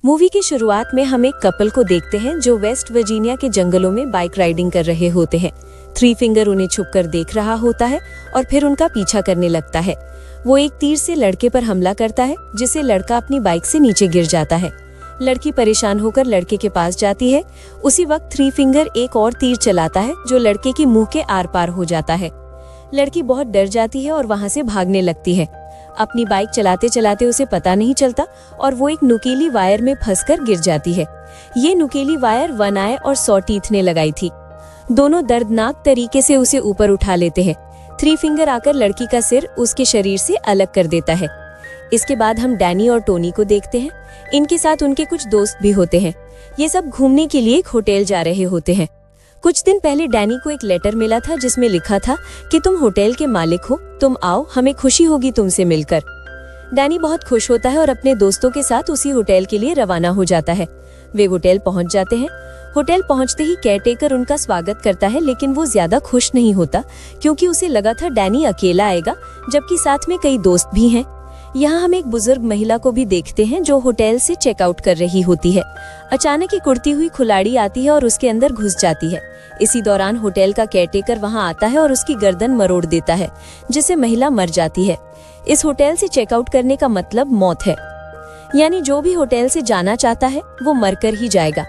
Movie की शुरुआत में हम एक कपल को देखते हैं जो वेस्ट वर्जीनिया के जंगलों में बाइक राइडिंग कर रहे होते हैं। थ्री फिंगर उन्हें छुपकर देख रहा होता है और फिर उनका पीछा करने लगता है। वो एक तीर से लड़के पर हमला करता है जिससे लड़का अपनी बाइक से नीचे गिर जाता है। लड़की परेशान होकर लड़के के पास जाती है। उसी वक्त थ्री फिंगर एक और तीर चलाता है जो लड़के के मुंह के आर पार हो जाता है। लड़की बहुत डर जाती है और वहाँ से भागने लगती है। अपनी बाइक चलाते चलाते उसे पता नहीं चलता और वो एक नुकीली वायर में फंसकर गिर जाती है। ये नुकीली वायर वन आई और 100 टीथ ने लगाई थी। दोनों दर्दनाक तरीके से उसे ऊपर उठा लेते हैं। थ्री फिंगर आकर लड़की का सिर उसके शरीर से अलग कर देता है। इसके बाद हम डैनी और टोनी को देखते हैं। इनके साथ उनके कुछ दोस्त भी होते हैं। ये सब घूमने के लिए एक होटल जा रहे होते हैं। कुछ दिन पहले डैनी को एक लेटर मिला था जिसमें लिखा था कि तुम होटल के मालिक हो, तुम आओ, हमें खुशी होगी तुमसे मिलकर। डैनी बहुत खुश होता है और अपने दोस्तों के साथ उसी होटल के लिए रवाना हो जाता है। वे होटल पहुंच जाते हैं। होटल पहुंचते ही केयरटेकर उनका स्वागत करता है, लेकिन वो ज्यादा खुश नहीं होता क्योंकि उसे लगा था डैनी अकेला आएगा, जबकि साथ में कई दोस्त भी हैं। यहाँ हम एक बुजुर्ग महिला को भी देखते हैं जो होटल से चेकआउट कर रही होती है। अचानक एक उड़ती हुई खिलाड़ी आती है और उसके अंदर घुस जाती है। इसी दौरान होटल का केयरटेकर वहाँ आता है और उसकी गर्दन मरोड़ देता है, जिससे महिला मर जाती है। इस होटल से चेकआउट करने का मतलब मौत है, यानी जो भी होटल से जाना चाहता है वो मरकर ही जाएगा।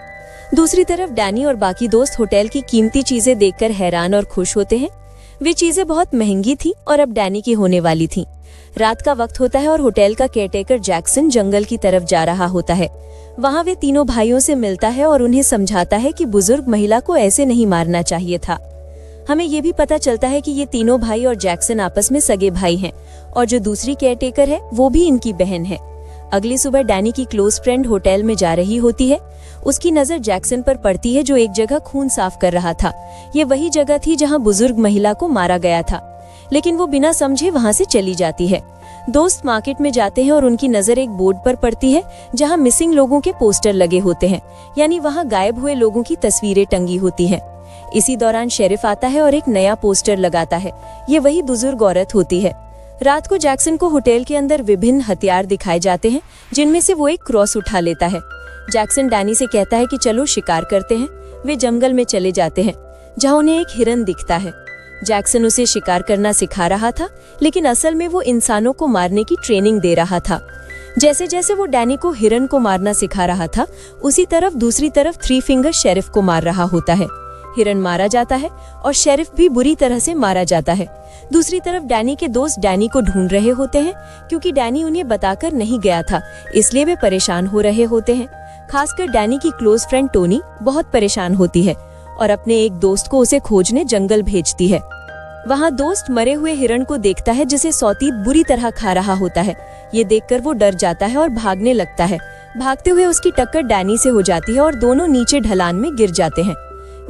दूसरी तरफ डैनी और बाकी दोस्त होटल की कीमती चीजें देखकर हैरान और खुश होते हैं। वे चीजें बहुत महंगी थी और अब डैनी की होने वाली थी। रात का वक्त होता है और होटल का केयरटेकर जैक्सन जंगल की तरफ जा रहा होता है। वहाँ वे तीनों भाइयों से मिलता है और उन्हें समझाता है कि बुजुर्ग महिला को ऐसे नहीं मारना चाहिए था। हमें ये भी पता चलता है कि ये तीनों भाई और जैक्सन आपस में सगे भाई हैं और जो दूसरी केयरटेकर है वो भी इनकी बहन है। अगली सुबह डैनी की क्लोज फ्रेंड होटल में जा रही होती है। उसकी नजर जैक्सन पर पड़ती है जो एक जगह खून साफ कर रहा था। ये वही जगह थी जहाँ बुजुर्ग महिला को मारा गया था, लेकिन वो बिना समझे वहाँ से चली जाती है। दोस्त मार्केट में जाते हैं और उनकी नजर एक बोर्ड पर पड़ती है जहाँ मिसिंग लोगों के पोस्टर लगे होते हैं, यानी वहाँ गायब हुए लोगों की तस्वीरें टंगी होती हैं। इसी दौरान शेरिफ आता है और एक नया पोस्टर लगाता है। ये वही बुजुर्ग औरत होती है। रात को जैक्सन को होटल के अंदर विभिन्न हथियार दिखाए जाते हैं, जिनमें से वो एक क्रॉस उठा लेता है। जैक्सन डैनी से कहता है कि चलो शिकार करते हैं। वे जंगल में चले जाते हैं जहाँ उन्हें एक हिरन दिखता है। जैक्सन उसे शिकार करना सिखा रहा था, लेकिन असल में वो इंसानों को मारने की ट्रेनिंग दे रहा था। जैसे जैसे वो डैनी को हिरन को मारना सिखा रहा था, उसी तरफ दूसरी तरफ थ्री फिंगर शेरिफ को मार रहा होता है। हिरन मारा जाता है और शेरिफ भी बुरी तरह से मारा जाता है। दूसरी तरफ डैनी के दोस्त डैनी को ढूंढ रहे होते हैं, क्योंकि डैनी उन्हें बताकर नहीं गया था, इसलिए वे परेशान हो रहे होते हैं। खासकर डैनी की क्लोज फ्रेंड टोनी बहुत परेशान होती है और अपने एक दोस्त को उसे खोजने जंगल भेजती है। वहाँ दोस्त मरे हुए हिरण को देखता है जिसे सौतीत बुरी तरह खा रहा होता है। ये देखकर वो डर जाता है और भागने लगता है। भागते हुए उसकी टक्कर डैनी से हो जाती है और दोनों नीचे ढलान में गिर जाते हैं।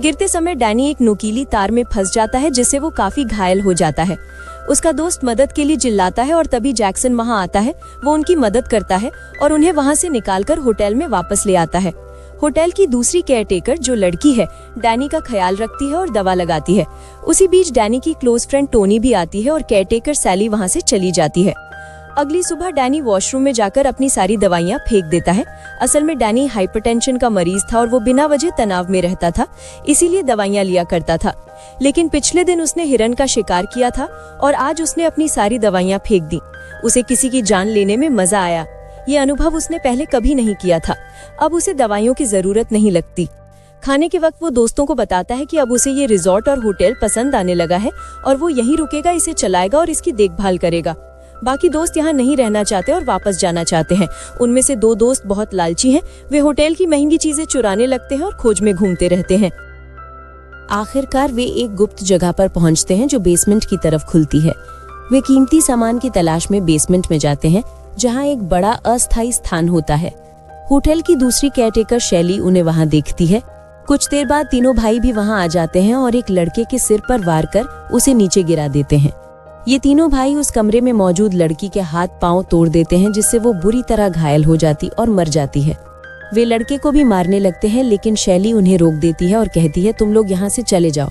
गिरते समय डैनी एक नुकीली तार में फंस जाता है, जिससे वो काफी घायल हो जाता है। उसका दोस्त मदद के लिए चिल्लाता है और तभी जैक्सन वहाँ आता है। वो उनकी मदद करता है और उन्हें वहाँ से निकालकर होटल में वापस ले आता है। होटल की दूसरी केयरटेकर जो लड़की है, डैनी का ख्याल रखती है और दवा लगाती है। उसी बीच डैनी की क्लोज फ्रेंड टोनी भी आती है और केयरटेकर सैली वहाँ से चली जाती है। अगली सुबह डैनी वॉशरूम में जाकर अपनी सारी दवाइयाँ फेंक देता है। असल में डैनी हाइपरटेंशन का मरीज था और वो बिना वजह तनाव में रहता था, इसीलिए दवाइयाँ लिया करता था। लेकिन पिछले दिन उसने हिरन का शिकार किया था और आज उसने अपनी सारी दवाइयाँ फेंक दी। उसे किसी की जान लेने में मजा आया। ये अनुभव उसने पहले कभी नहीं किया था। अब उसे दवाइयों की जरूरत नहीं लगती। खाने के वक्त वो दोस्तों को बताता है कि अब उसे ये रिजॉर्ट और होटल पसंद आने लगा है और वो यहीं रुकेगा, इसे चलाएगा और इसकी देखभाल करेगा। बाकी दोस्त यहाँ नहीं रहना चाहते और वापस जाना चाहते हैं। उनमें से 2 दोस्त बहुत लालची हैं। वे होटल की महंगी चीजें चुराने लगते हैं और खोज में घूमते रहते हैं। आखिरकार वे एक गुप्त जगह पर पहुंचते हैं जो बेसमेंट की तरफ खुलती है। वे कीमती सामान की तलाश में बेसमेंट में जाते हैं, जहाँ एक बड़ा अस्थायी स्थान होता है। होटल की दूसरी केयरटेकर शैली उन्हें वहाँ देखती है। कुछ देर बाद तीनों भाई भी वहाँ आ जाते हैं और एक लड़के के सिर पर वार कर उसे नीचे गिरा देते हैं। ये तीनों भाई उस कमरे में मौजूद लड़की के हाथ पांव तोड़ देते हैं, जिससे वो बुरी तरह घायल हो जाती और मर जाती है। वे लड़के को भी मारने लगते हैं, लेकिन शैली उन्हें रोक देती है और कहती है तुम लोग यहाँ से चले जाओ।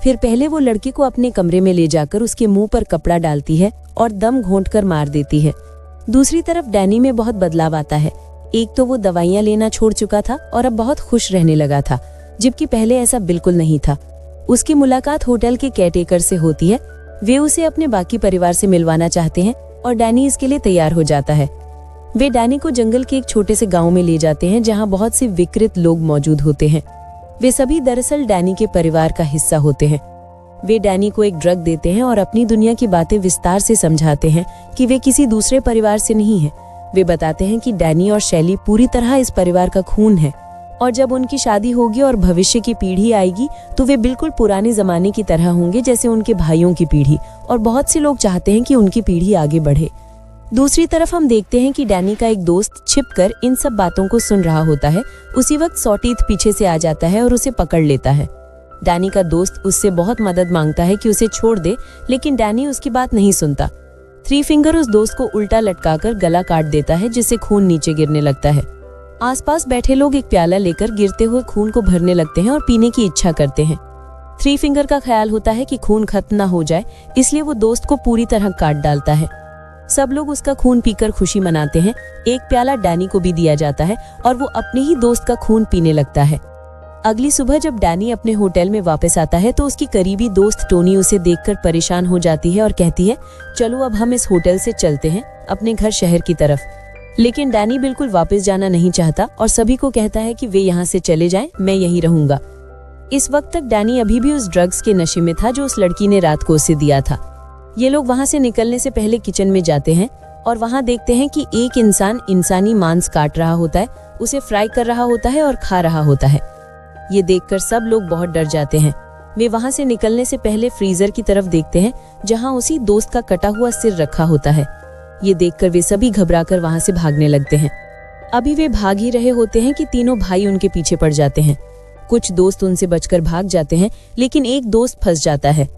फिर पहले वो लड़के को अपने कमरे में ले जाकर उसके मुंह पर कपड़ा डालती है और दम घोंट कर मार देती है। दूसरी तरफ डैनी में बहुत बदलाव आता है। एक तो वो दवाइयाँ लेना छोड़ चुका था और अब बहुत खुश रहने लगा था, जबकि पहले ऐसा बिल्कुल नहीं था। उसकी मुलाकात होटल के केयरटेकर से होती है। वे उसे अपने बाकी परिवार से मिलवाना चाहते हैं और डैनी इसके लिए तैयार हो जाता है। वे डैनी को जंगल के एक छोटे से गांव में ले जाते हैं जहां बहुत से विकृत लोग मौजूद होते हैं। वे सभी दरअसल डैनी के परिवार का हिस्सा होते हैं। वे डैनी को एक ड्रग देते हैं और अपनी दुनिया की बातें विस्तार से समझाते हैं कि वे किसी दूसरे परिवार से नहीं हैं। वे बताते हैं कि डैनी और शैली पूरी तरह इस परिवार का खून है और जब उनकी शादी होगी और भविष्य की पीढ़ी आएगी तो वे बिल्कुल पुराने जमाने की तरह होंगे जैसे उनके भाइयों की पीढ़ी, और बहुत से लोग चाहते हैं कि उनकी पीढ़ी आगे बढ़े। दूसरी तरफ हम देखते हैं कि डैनी का एक दोस्त छिपकर इन सब बातों को सुन रहा होता है। उसी वक्त सॉटीथ पीछे से आ जाता है और उसे पकड़ लेता है। डैनी का दोस्त उससे बहुत मदद मांगता है कि उसे छोड़ दे, लेकिन डैनी उसकी बात नहीं सुनता। थ्री फिंगर उस दोस्त को उल्टा लटकाकर गला काट देता है, जिससे खून नीचे गिरने लगता है। आसपास बैठे लोग एक प्याला लेकर गिरते हुए खून को भरने लगते हैं और पीने की इच्छा करते हैं। थ्री फिंगर का ख्याल होता है कि खून खत्म न हो जाए, इसलिए वो दोस्त को पूरी तरह काट डालता है। सब लोग उसका खून पीकर खुशी मनाते हैं। एक प्याला डैनी को भी दिया जाता है और वो अपने ही दोस्त का खून पीने लगता है। अगली सुबह जब डैनी अपने होटल में वापस आता है तो उसकी करीबी दोस्त टोनी उसे देखकर परेशान हो जाती है और कहती है, चलो अब हम इस होटल से चलते हैं अपने घर शहर की तरफ। लेकिन डैनी बिल्कुल वापस जाना नहीं चाहता और सभी को कहता है कि वे यहाँ से चले जाएं, मैं यहीं रहूंगा। इस वक्त तक डैनी अभी भी उस ड्रग्स के नशे में था जो उस लड़की ने रात को उसे दिया था। ये लोग वहां से निकलने से पहले किचन में जाते हैं और वहां देखते हैं कि एक इंसान इंसानी मांस काट रहा होता है, उसे फ्राई कर रहा होता है और खा रहा होता है। ये देखकर सब लोग बहुत डर जाते हैं। वे वहां से निकलने से पहले फ्रीजर की तरफ देखते हैं जहां उसी दोस्त का कटा हुआ सिर रखा होता है। ये देखकर वे सभी घबराकर वहां से भागने लगते हैं। अभी वे भाग ही रहे होते हैं कि तीनों भाई उनके पीछे पड़ जाते हैं। कुछ दोस्त उनसे बचकर भाग जाते हैं, लेकिन एक दोस्त फंस जाता है।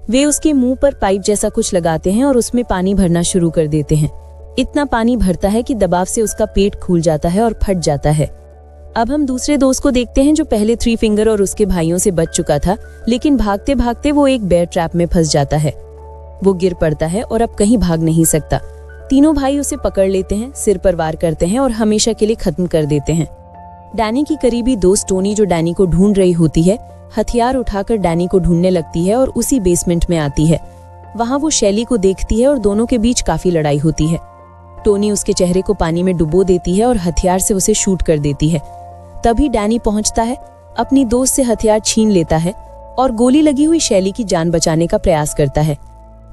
वे उसके मुंह पर पाइप जैसा कुछ लगाते हैं और उसमें पानी भरना शुरू कर देते हैं। इतना पानी भरता है कि दबाव से उसका पेट खुल जाता है और फट जाता है। अब हम दूसरे दोस्त को देखते हैं जो पहले थ्री फिंगर और उसके भाइयों से बच चुका था, लेकिन भागते भागते वो एक बेयर ट्रैप में फंस जाता है। वो गिर पड़ता है और अब कहीं भाग नहीं सकता। तीनों भाई उसे पकड़ लेते हैं, सिर पर वार करते हैं और हमेशा के लिए खत्म कर देते हैं। डैनी की करीबी दोस्त टोनी, जो डैनी को ढूंढ रही होती है, हथियार उठाकर डैनी को ढूंढने लगती है और उसी बेसमेंट में आती है। वहां वो शैली को देखती है और दोनों के बीच काफी लड़ाई होती है। टोनी उसके चेहरे को पानी में डुबो देती है और हथियार से उसे शूट कर देती है। तभी डैनी पहुंचता है, अपनी दोस्त से हथियार छीन लेता है और गोली लगी हुई शैली की जान बचाने का प्रयास करता है।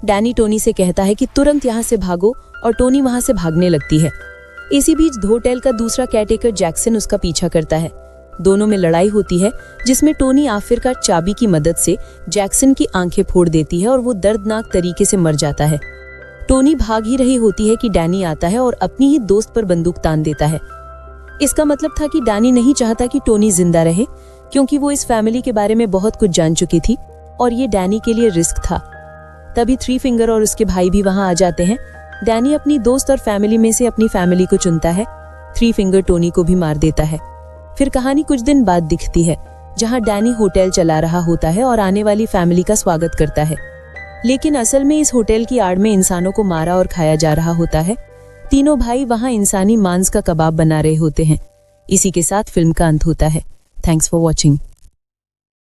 डैनी टोनी से कहता है कि तुरंत यहाँ से भागो और टोनी वहां से भागने लगती है। इसी बीच होटल का दूसरा केयरटेकर जैक्सन उसका पीछा करता है। दोनों में लड़ाई होती है, जिसमें टोनी आखिरकार चाबी की मदद से जैक्सन की आंखें फोड़ देती है और वो दर्दनाक तरीके से मर जाता है। टोनी भाग ही रही होती है कि डैनी आता है और अपनी ही दोस्त पर बंदूक तान देता है। इसका मतलब था कि डैनी नहीं चाहता कि टोनी जिंदा रहे, क्योंकि वो इस फैमिली के बारे में बहुत कुछ जान चुकी थी और ये डैनी के लिए रिस्क था। तभी थ्री फिंगर और उसके भाई भी वहां आ जाते हैं। डैनी अपनी दोस्त और फैमिली में से अपनी फैमिली को चुनता है। थ्री फिंगर टोनी को भी मार देता है। फिर कहानी कुछ दिन बाद दिखती है, जहां डैनी होटल चला रहा होता है और आने वाली फैमिली का स्वागत करता है। लेकिन असल में इस होटल की आड़ में इंसानों को मारा और खाया जा रहा होता है। तीनों भाई वहां इंसानी मांस का कबाब बना रहे होते हैं। इसी के साथ फिल्म का अंत होता है। Thanks for watching.